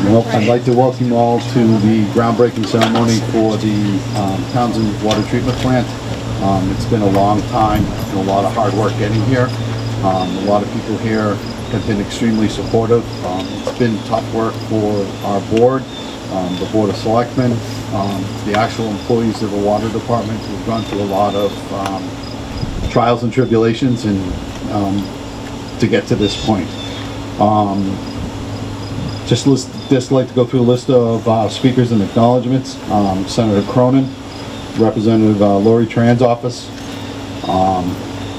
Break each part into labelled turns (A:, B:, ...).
A: Well, I'd like to welcome you all to the groundbreaking ceremony for the Townsend Water Treatment Plant. It's been a long time and a lot of hard work getting here. A lot of people here have been extremely supportive. It's been tough work for our board, the Board of Selectmen, the actual employees of the water department who've gone through a lot of trials and tribulations and to get to this point. Just like to go through a list of speakers and acknowledgements. Senator Cronin, Representative Lori Tran's office,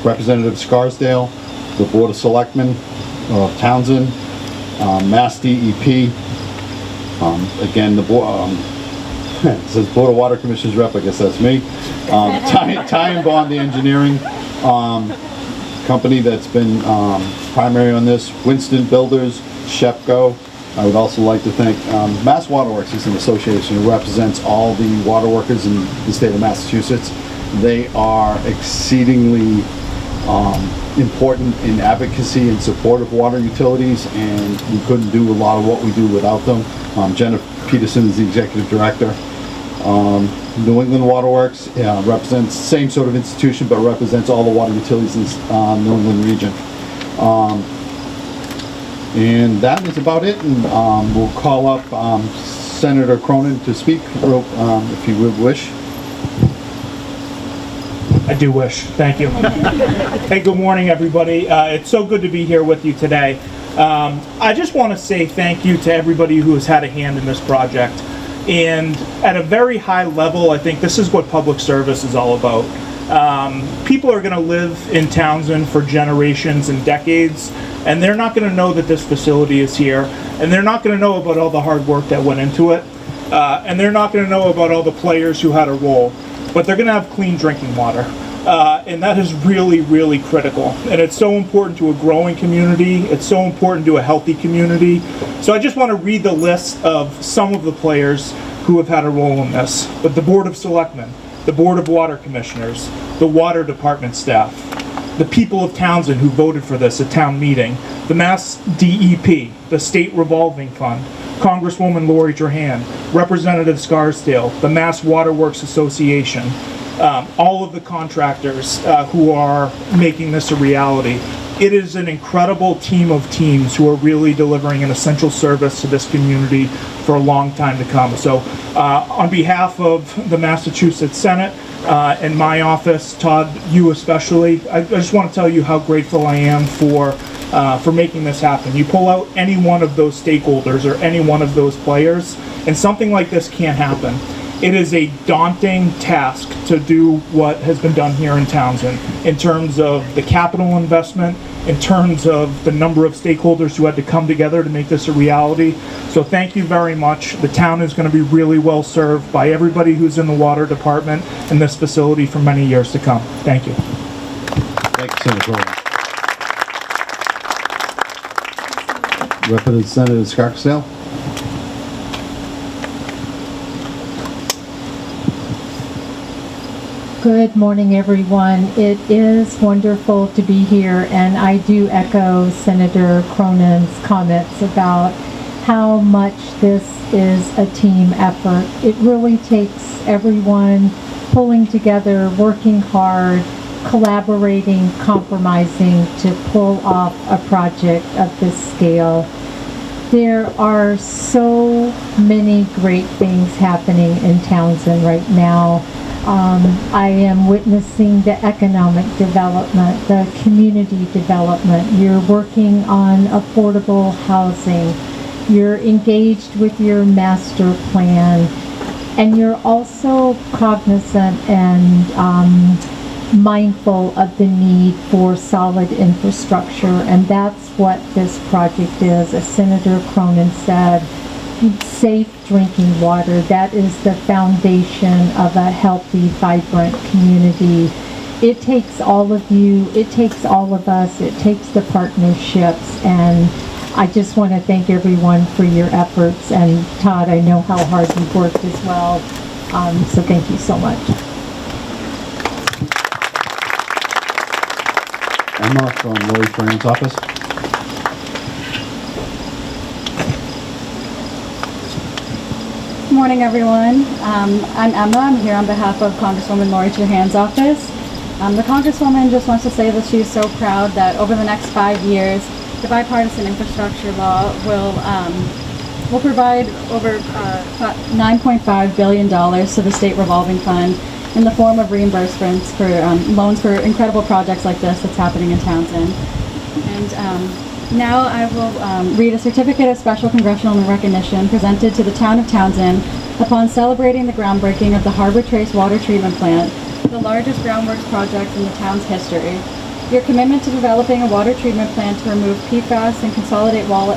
A: Representative Scarsdale, the Board of Selectmen of Townsend, Mass DEP, again the board, it says Board of Water Commissioners rep, I guess that's me. Ty and Bond, the engineering company that's been primary on this, Winston Builders, Shepco. I would also like to thank Mass Waterworks is an association who represents all the water workers in the state of Massachusetts. They are exceedingly important in advocacy and support of water utilities, and we couldn't do a lot of what we do without them. Jennifer Peterson is the executive director. New England Waterworks represents the same sort of institution, but represents all the water utilities in the New England region. And that is about it, and we'll call up Senator Cronin to speak, if you would wish.
B: I do wish. Thank you. Hey, good morning, everybody. It's so good to be here with you today. I just want to say thank you to everybody who has had a hand in this project. And at a very high level, I think this is what public service is all about. People are going to live in Townsend for generations and decades, and they're not going to know that this facility is here, and they're not going to know about all the hard work that went into it, and they're not going to know about all the players who had a role, but they're going to have clean drinking water. And that is really, really critical. And it's so important to a growing community. It's so important to a healthy community. So I just want to read the list of some of the players who have had a role in this. But the Board of Selectmen, the Board of Water Commissioners, the Water Department staff, the people of Townsend who voted for this at town meeting, the Mass DEP, the State Revolving Fund, Congresswoman Lori Trahan, Representative Scarsdale, the Mass Waterworks Association, all of the contractors who are making this a reality. It is an incredible team of teams who are really delivering an essential service to this community for a long time to come. So on behalf of the Massachusetts Senate and my office, Todd, you especially, I just want to tell you how grateful I am for making this happen. You pull out any one of those stakeholders or any one of those players, and something like this can't happen. It is a daunting task to do what has been done here in Townsend in terms of the capital investment, in terms of the number of stakeholders who had to come together to make this a reality. So thank you very much. The town is going to be really well served by everybody who's in the water department in this facility for many years to come. Thank you.
A: Thank you, Senator Cronin. Representative Scarsdale.
C: Good morning, everyone. It is wonderful to be here, and I do echo Senator Cronin's comments about how much this is a team effort. It really takes everyone pulling together, working hard, collaborating, compromising to pull off a project of this scale. There are so many great things happening in Townsend right now. I am witnessing the economic development, the community development. You're working on affordable housing. You're engaged with your master plan. And you're also cognizant and mindful of the need for solid infrastructure. And that's what this project is. As Senator Cronin said, safe drinking water. That is the foundation of a healthy, vibrant community. It takes all of you, it takes all of us, it takes the partnerships, and I just want to thank everyone for your efforts. And Todd, I know how hard you've worked as well, so thank you so much.
A: Emma from Lori Tran's office.
D: morning, everyone. I'm Emma. I'm here on behalf of Congresswoman Lori Trahan's office. The Congresswoman just wants to say that she's so proud that over the next 5 years, the bipartisan infrastructure law will provide over $9.5 billion to the state revolving fund in the form of reimbursements for loans for incredible projects like this that's happening in Townsend. And now I will read a certificate of special congressional recognition presented to the town of Townsend upon celebrating the groundbreaking of the Harbor Trace Water Treatment Plant, the largest groundworks project in the town's history. Your commitment to developing a water treatment plant to remove PFAS and consolidate well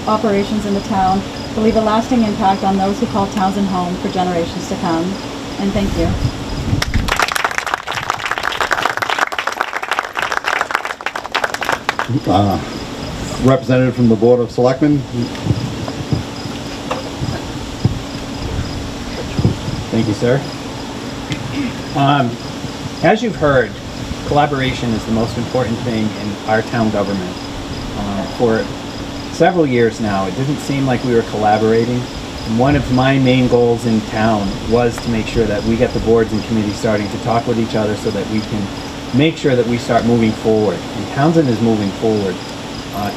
D: operations in the town will leave a lasting impact on those who call Townsend home for generations to come. And thank you.
A: Representative from the Board of Selectmen.
E: Thank you, sir. As you've heard, collaboration is the most important thing in our town government. For several years now, it didn't seem like we were collaborating. And one of my main goals in town was to make sure that we get the boards and committees starting to talk with each other so that we can make sure that we start moving forward. And Townsend is moving forward.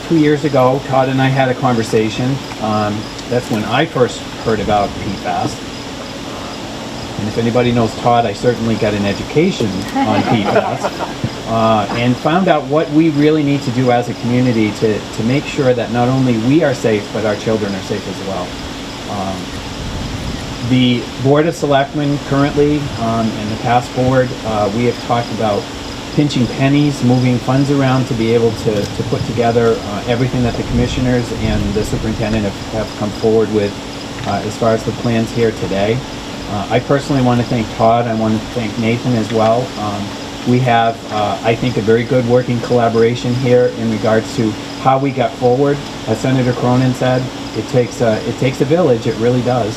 E: 2 years ago, Todd and I had a conversation. That's when I first heard about PFAS. And if anybody knows Todd, I certainly got an education on PFAS and found out what we really need to do as a community to make sure that not only we are safe, but our children are safe as well. The Board of Selectmen currently, and the past board, we have talked about pinching pennies, moving funds around to be able to put together everything that the commissioners and the superintendent have come forward with as far as the plans here today. I personally want to thank Todd. I want to thank Nathan as well. We have, I think, a very good working collaboration here in regards to how we got forward. As Senator Cronin said, it takes a village. It really does.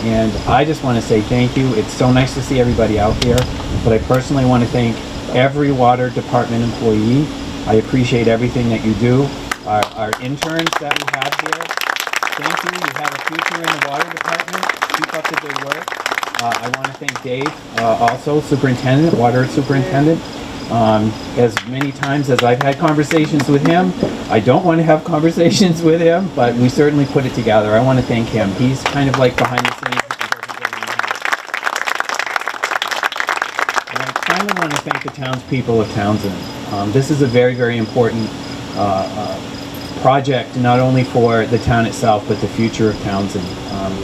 E: And I just want to say thank you. It's so nice to see everybody out here. But I personally want to thank every water department employee. I appreciate everything that you do. Our interns that we have here, thank you. You have a future in the water department. Keep up the good work. I want to thank Dave, also superintendent, water superintendent. As many times as I've had conversations with him, I don't want to have conversations with him, but we certainly put it together. I want to thank him. He's kind of like behind the scenes and doesn't get any help. And I finally want to thank the townspeople of Townsend. This is a very, very important project, not only for the town itself, but the future of Townsend.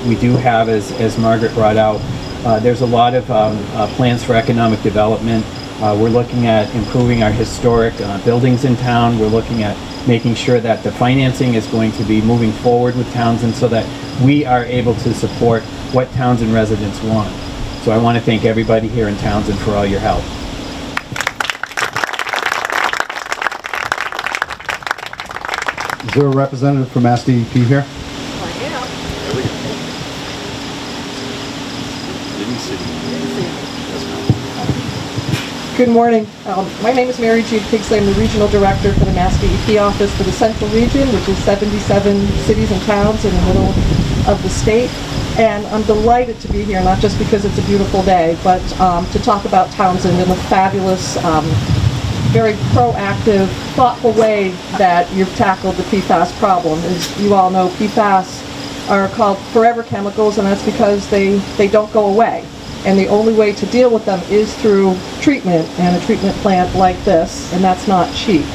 E: We do have, as Margaret brought out, there's a lot of plans for economic development. We're looking at improving our historic buildings in town. We're looking at making sure that the financing is going to be moving forward with Townsend so that we are able to support what Townsend residents want. So I want to thank everybody here in Townsend for all your help.
A: Is there a representative from Mass DEP here?
F: Good morning. My name is Mary Jude Kingsley. I'm the Regional Director for the Mass DEP Office for the Central Region, which is 77 cities and towns in the middle of the state. And I'm delighted to be here, not just because it's a beautiful day, but to talk about Townsend in the fabulous, very proactive, thoughtful way that you've tackled the PFAS problem. As you all know, PFAS are called forever chemicals, and that's because they don't go away. And the only way to deal with them is through treatment, and a treatment plant like this, and that's not cheap.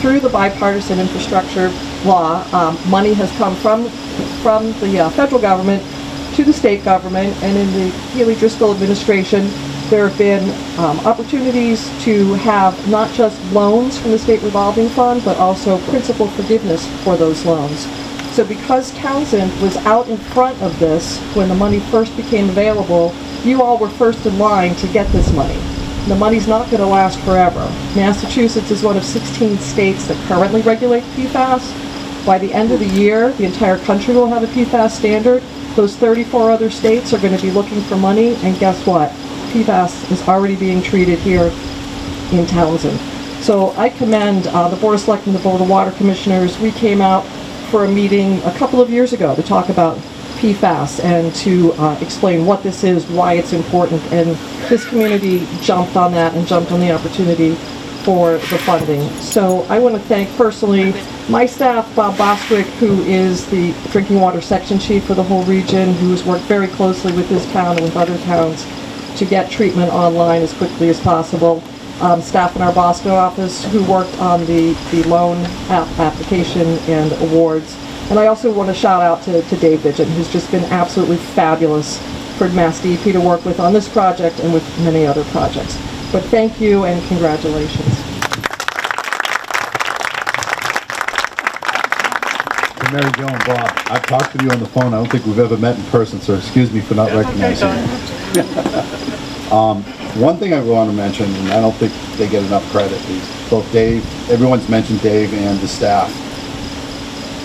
F: Through the bipartisan infrastructure law, money has come from the federal government to the state government, and in the Healy Driscoll administration, there have been opportunities to have not just loans from the state revolving fund, but also principal forgiveness for those loans. So because Townsend was out in front of this when the money first became available, you all were first in line to get this money. The money's not going to last forever. Massachusetts is one of 16 states that currently regulate PFAS. By the end of the year, the entire country will have a PFAS standard. Those 34 other states are going to be looking for money, and guess what? PFAS is already being treated here in Townsend. So I commend the Board of Selectmen, the Board of Water Commissioners. We came out for a meeting a couple of years ago to talk about PFAS and to explain what this is, why it's important, and this community jumped on that and jumped on the opportunity for the funding. So I want to thank personally my staff, Bob Bostwick, who is the drinking water section chief for the whole region, who has worked very closely with this town and with other towns to get treatment online as quickly as possible. Staff in our Boston office who worked on the loan application and awards. And I also want to shout out to Dave Vigent, who's just been absolutely fabulous for Mass DEP to work with on this project and with many other projects. But thank you and congratulations.
A: To Mary Jo and Bob, I've talked to you on the phone. I don't think we've ever met in person, so excuse me for not recognizing you. One thing I want to mention, and I don't think they get enough credit, is both Dave, everyone's mentioned Dave and the staff.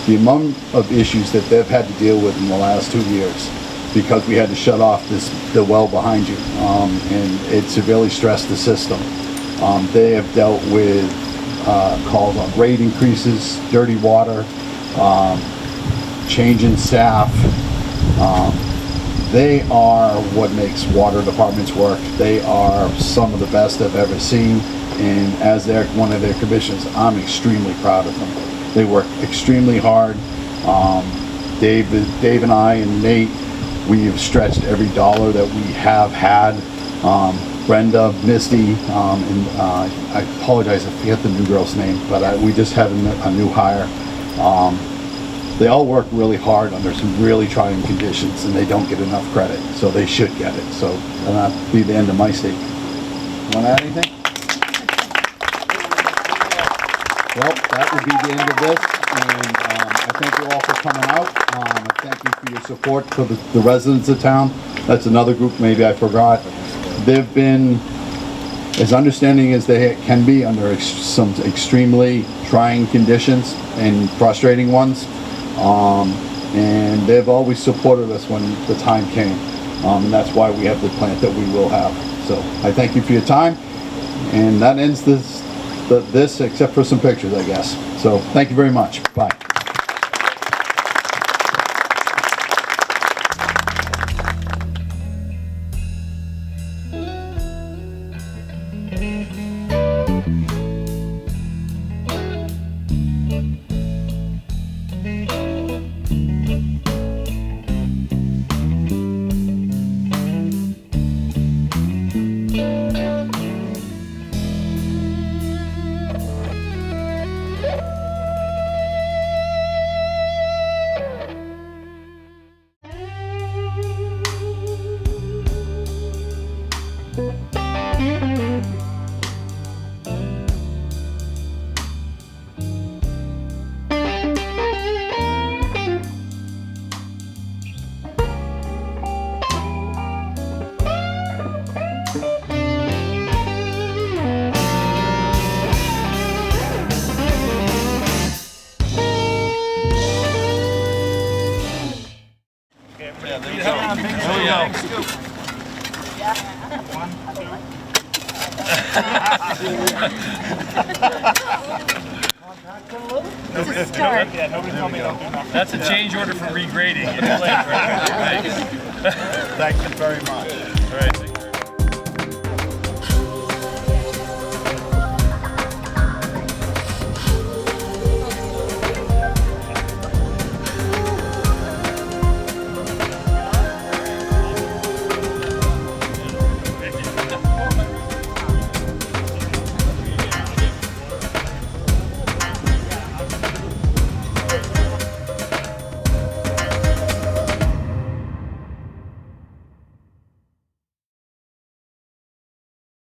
A: The amount of issues that they've had to deal with in the last 2 years because we had to shut off the well behind you, and it severely stressed the system. They have dealt with calls on rate increases, dirty water, change in staff. They are what makes water departments work. They are some of the best I've ever seen, and as one of their commissions, I'm extremely proud of them. They work extremely hard. Dave and I and Nate, we have stretched every dollar that we have had. Brenda, Misty, and I apologize, I forget the new girl's name, but we just had a new hire. They all work really hard under some really trying conditions, and they don't get enough credit, so they should get it. So that'll be the end of my statement. Want to add anything? Well, that would be the end of this, and I thank you all for coming out. I thank you for your support for the residents of town. That's another group maybe I forgot. They've been as understanding as they can be under some extremely trying conditions and frustrating ones. And they've always supported us when the time came. And that's why we have the plant that we will have. So I thank you for your time. And that ends this except for some pictures, I guess. So thank you very much. Bye.
G: That's a change order for regrading. Thanks. Thank you very much. All right.